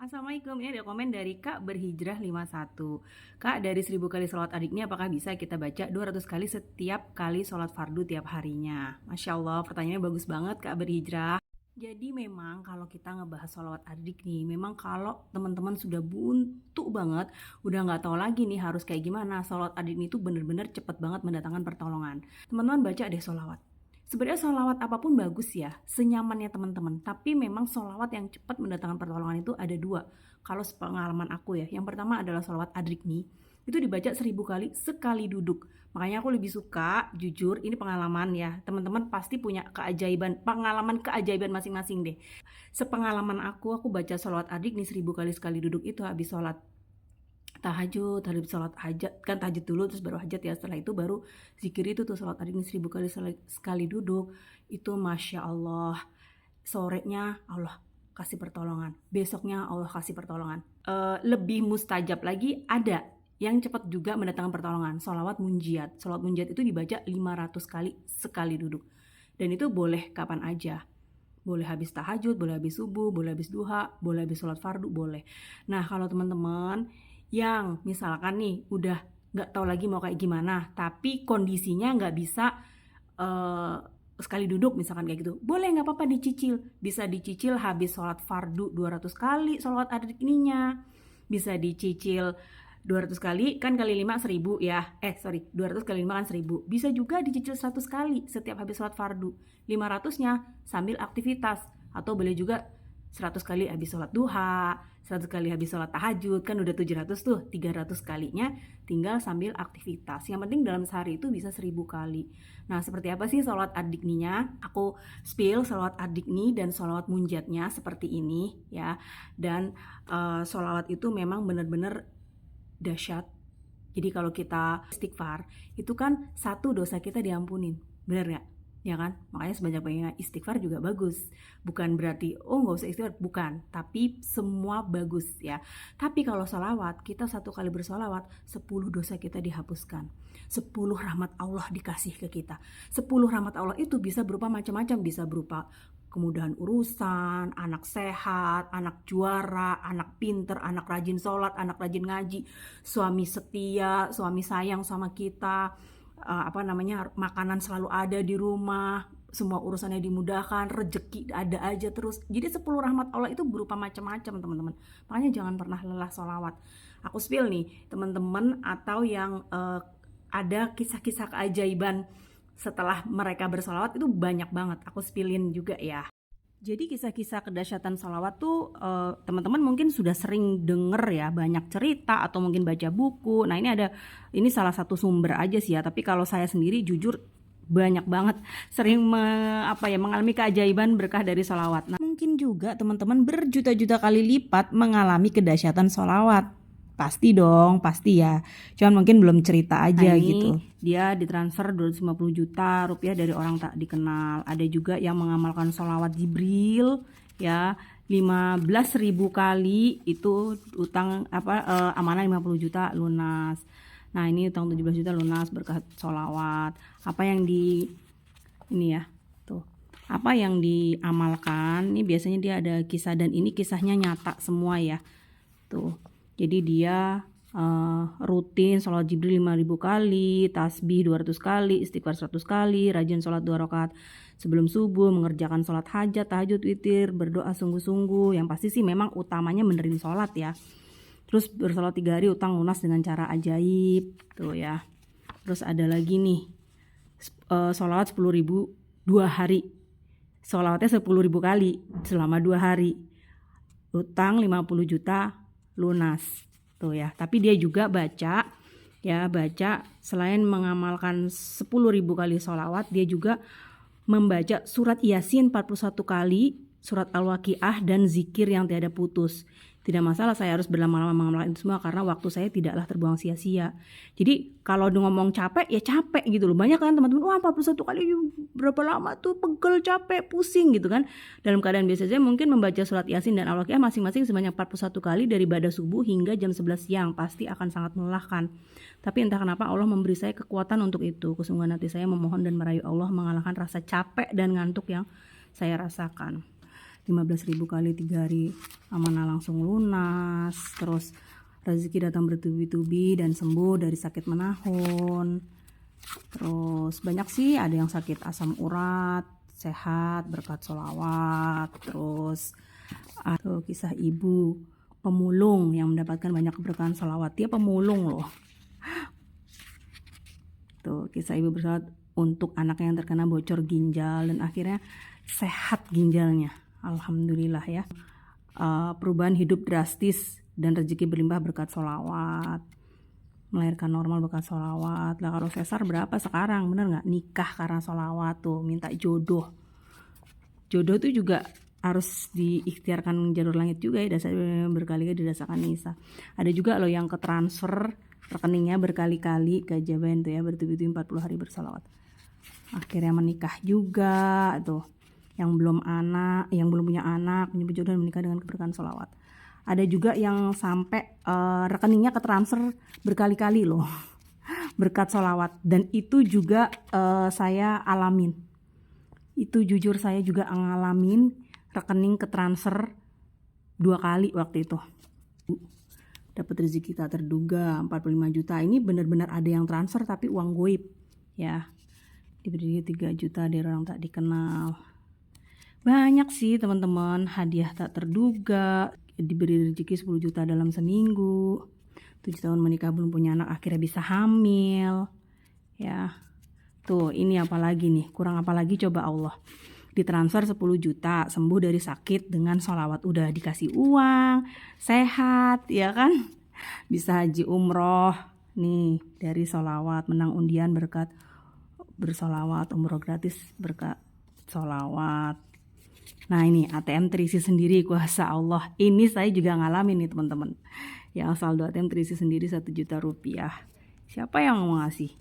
Assalamualaikum, ini ada komen dari Kak Berhijrah 51. Kak, dari 1000 kali sholat adiknya apakah bisa kita baca 200 kali setiap kali sholat fardu tiap harinya? Masya Allah, pertanyaannya bagus banget Kak Berhijrah. Jadi memang kalau kita ngebahas sholawat adik nih, memang kalau teman-teman sudah buntu banget, udah nggak tahu lagi nih harus kayak gimana, sholawat adik ini tuh bener-bener cepet banget mendatangkan pertolongan. Teman-teman baca deh sholawat. Sebenarnya sholawat apapun bagus ya, senyamannya teman-teman. Tapi memang sholawat yang cepat mendatangkan pertolongan itu ada dua. Kalau pengalaman aku ya, yang pertama adalah sholawat adrikni. Itu dibaca 1000 kali sekali duduk. Makanya aku lebih suka, jujur, ini pengalaman ya. Teman-teman pasti punya keajaiban, pengalaman keajaiban masing-masing deh. Sepengalaman aku baca sholawat adrikni 1000 kali sekali duduk itu habis sholat tahajud, habis sholat hajat, kan tahajud dulu terus baru hajat ya, setelah itu baru zikir itu tuh sholat adiknya 1000 kali sekali duduk, itu Masya Allah, sorenya Allah kasih pertolongan, besoknya Allah kasih pertolongan. Lebih mustajab lagi ada yang cepat juga mendatangkan pertolongan, sholawat munjiat. Sholawat munjiat itu dibaca 500 kali sekali duduk, dan itu boleh kapan aja. Boleh habis tahajud, boleh habis subuh, boleh habis duha, boleh habis sholat fardu, boleh. Nah kalau teman-teman yang misalkan nih udah nggak tahu lagi mau kayak gimana, tapi kondisinya nggak bisa sekali duduk misalkan kayak gitu, boleh nggak apa-apa dicicil, bisa dicicil habis sholat fardu 200 kali sholat adik ininya, bisa dicicil 200 kali kan kali 5 1000 ya, 200 kali 5 kan 1000, bisa juga dicicil 100 kali setiap habis sholat fardu, 500-nya sambil aktivitas, atau boleh juga 100 kali habis sholat duha, 100 kali habis sholat tahajud, kan udah 700 tuh, 300 kalinya tinggal sambil aktivitas. Yang penting dalam sehari itu bisa 1000 kali. Nah seperti apa sih sholat adikninya? Aku spill sholat adikni dan sholat munjatnya seperti ini ya. Dan sholawat itu memang benar-benar dahsyat. Jadi kalau kita istighfar, itu kan satu dosa kita diampunin, bener gak? Ya kan, makanya sebanyak-banyaknya istighfar juga bagus. Bukan berarti nggak usah istighfar, bukan, tapi semua bagus ya. Tapi kalau sholawat, kita 1 kali bersolawat 10 dosa kita dihapuskan, 10 rahmat Allah dikasih ke kita. 10 rahmat Allah itu bisa berupa macam-macam, bisa berupa kemudahan urusan, anak sehat, anak juara, anak pinter, anak rajin sholat, anak rajin ngaji, suami setia, suami sayang sama kita, makanan selalu ada di rumah, semua urusannya dimudahkan, rezeki ada aja terus. Jadi 10 rahmat Allah itu berupa macam-macam teman-teman. Makanya jangan pernah lelah sholawat. Aku spill nih teman-teman, atau yang ada kisah-kisah keajaiban setelah mereka bersolawat itu banyak banget. Aku spillin juga ya. Jadi kisah-kisah kedahsyatan sholawat tuh teman-teman mungkin sudah sering denger ya, banyak cerita atau mungkin baca buku. Nah ini salah satu sumber aja sih ya, tapi kalau saya sendiri jujur banyak banget sering mengalami keajaiban berkah dari sholawat. Nah mungkin juga teman-teman berjuta-juta kali lipat mengalami kedahsyatan sholawat. Pasti dong, pasti ya. Cuman mungkin belum cerita aja gitu. Dia ditransfer 250 juta rupiah dari orang tak dikenal. Ada juga yang mengamalkan sholawat Jibril ya, 15.000 kali itu utang amanah 50 juta lunas. Nah ini utang 17 juta lunas berkat sholawat. Apa yang apa yang diamalkan ini biasanya dia ada kisah, dan ini kisahnya nyata semua ya tuh. Jadi dia rutin sholat Jibril 5.000 kali, tasbih 200 kali, istighfar 100 kali, rajin sholat 2 rakaat sebelum subuh, mengerjakan sholat hajat, tahajud, witir, berdoa sungguh-sungguh. Yang pasti sih memang utamanya benerin sholat ya. Terus bersolat 3 hari utang lunas dengan cara ajaib tuh ya. Terus ada lagi nih sholawat 10.000 2 hari. Sholawatnya 10.000 kali selama 2 hari. Utang 50 juta lunas tuh ya. Tapi dia juga baca selain mengamalkan 10.000 kali sholawat, dia juga membaca surat Yasin 41 kali, surat Al-Waqiah, dan zikir yang tiada putus. Tidak masalah saya harus berlama-lama mengamalkan itu semua karena waktu saya tidaklah terbuang sia-sia. Jadi kalau ngomong capek ya capek gitu loh. Banyak kan teman-teman, 41 kali berapa lama tuh, pegel, capek, pusing gitu kan. Dalam keadaan biasa saja mungkin membaca surat Yasin dan Al-Waqiah masing-masing sebanyak 41 kali dari ibadah subuh hingga jam 11 siang pasti akan sangat melelahkan. Tapi entah kenapa Allah memberi saya kekuatan untuk itu. Kesungguhan hati saya memohon dan merayu Allah mengalahkan rasa capek dan ngantuk yang saya rasakan. 15.000 kali 3 hari amanah langsung lunas. Terus rezeki datang bertubi-tubi dan sembuh dari sakit menahun. Terus banyak sih, ada yang sakit asam urat sehat berkat sholawat. Terus ada kisah ibu pemulung yang mendapatkan banyak keberkahan sholawat. Dia pemulung loh. Tuh, kisah ibu bersolawat untuk anaknya yang terkena bocor ginjal dan akhirnya sehat ginjalnya. Alhamdulillah ya. Perubahan hidup drastis dan rezeki berlimpah berkat sholawat. Melahirkan normal berkat sholawat. Lah kalau sesar berapa sekarang, bener nggak? Nikah karena sholawat tuh, minta jodoh. Jodoh tuh juga harus diikhtiarkan jalur langit juga ya, dasar berkali-kali dirasakan Nisa. Ada juga loh yang ke transfer rekeningnya berkali-kali ke Jaban tuh ya, bertubi-tubi 40 hari bersalawat. Akhirnya menikah juga tuh. Yang belum punya anak, menyebut jodoh dan menikah dengan keberkahan sholawat. Ada juga yang sampai rekeningnya ke transfer berkali-kali loh berkat sholawat, dan itu juga saya alamin. Itu jujur saya juga ngalamin rekening ke transfer 2 kali waktu itu. Dapat rezeki tak terduga 45 juta. Ini benar-benar ada yang transfer tapi uang goib ya. Diberi 3 juta dari orang tak dikenal. Banyak sih teman-teman, hadiah tak terduga, diberi rezeki 10 juta dalam seminggu. 7 tahun menikah belum punya anak akhirnya bisa hamil. Ya. Tuh, ini apalagi nih, kurang apalagi coba Allah. Ditransfer 10 juta, sembuh dari sakit dengan sholawat, udah dikasih uang, sehat, ya kan? Bisa haji umroh, nih dari sholawat, menang undian berkat bersolawat, umroh gratis berkat sholawat. Nah ini ATM terisi sendiri, kuasa Allah. Ini saya juga ngalamin nih teman-teman. Yang saldo ATM terisi sendiri 1 juta rupiah. Siapa yang mau ngasih?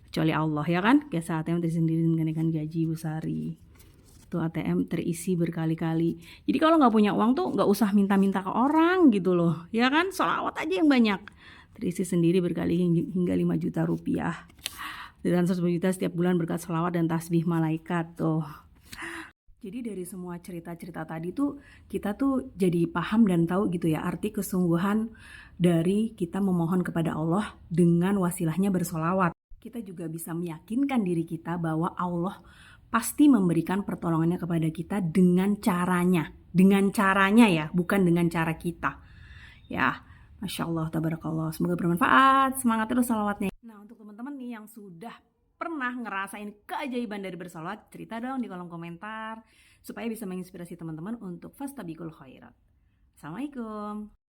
Kecuali Allah ya kan? Biasa ATM terisi sendiri dengan kenaikan gaji Bu Sari. Tuh ATM terisi berkali-kali. Jadi kalau nggak punya uang tuh nggak usah minta-minta ke orang gitu loh, ya kan? Sholawat aja yang banyak. Terisi sendiri berkali hingga 5 juta rupiah. Dan 10 juta setiap bulan berkat sholawat dan tasbih malaikat tuh. Jadi dari semua cerita-cerita tadi tuh kita tuh jadi paham dan tahu gitu ya arti kesungguhan dari kita memohon kepada Allah dengan wasilahnya bersolawat. Kita juga bisa meyakinkan diri kita bahwa Allah pasti memberikan pertolongannya kepada kita dengan caranya ya, bukan dengan cara kita ya. Masya Allah, tabarakallah, semoga bermanfaat, semangat terus salawatnya. Nah untuk teman-teman nih yang sudah pernah ngerasain keajaiban dari bersolawat, cerita dong di kolom komentar supaya bisa menginspirasi teman-teman untuk fastabiqul khairat. Assalamualaikum.